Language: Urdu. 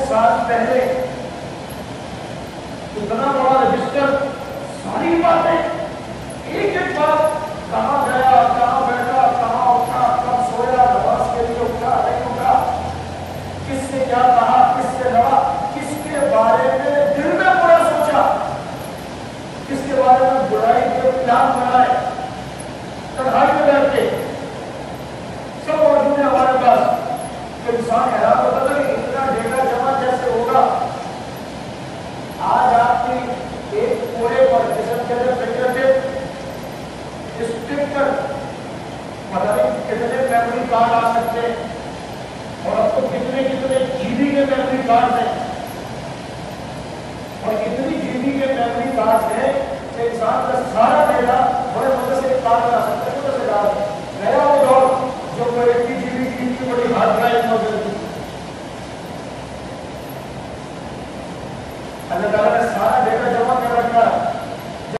سال پہلے اتنا بڑا رجسٹر، ساری باتیں ایک ایک بات، کہاں گیا، کہاں بیٹھا، کہاں اٹھا، کب سویا، نماز کے لیے اٹھا نہیں اٹھا، کس سے کیا کہا، کس سے لڑا، کس کے بارے میں دل میں برا سوچا، کس کے بارے میں برائی کے پلان بنائے، تنہائی میں بیٹھ کے سب موجود ہے ہمارے پاس. تو انسان حیران ہوتا تھا کہ اتنا ڈیٹا جمع کیسے ہوگا. آج آپ کی ایک پورے پر جسم کے اندر فکر کے اسپیکر پتہ نہیں کتنے میموری کارڈ آ سکتے ہیں، اور اب تو کتنے کتنے جی بی کے میموری کارڈ ہیں.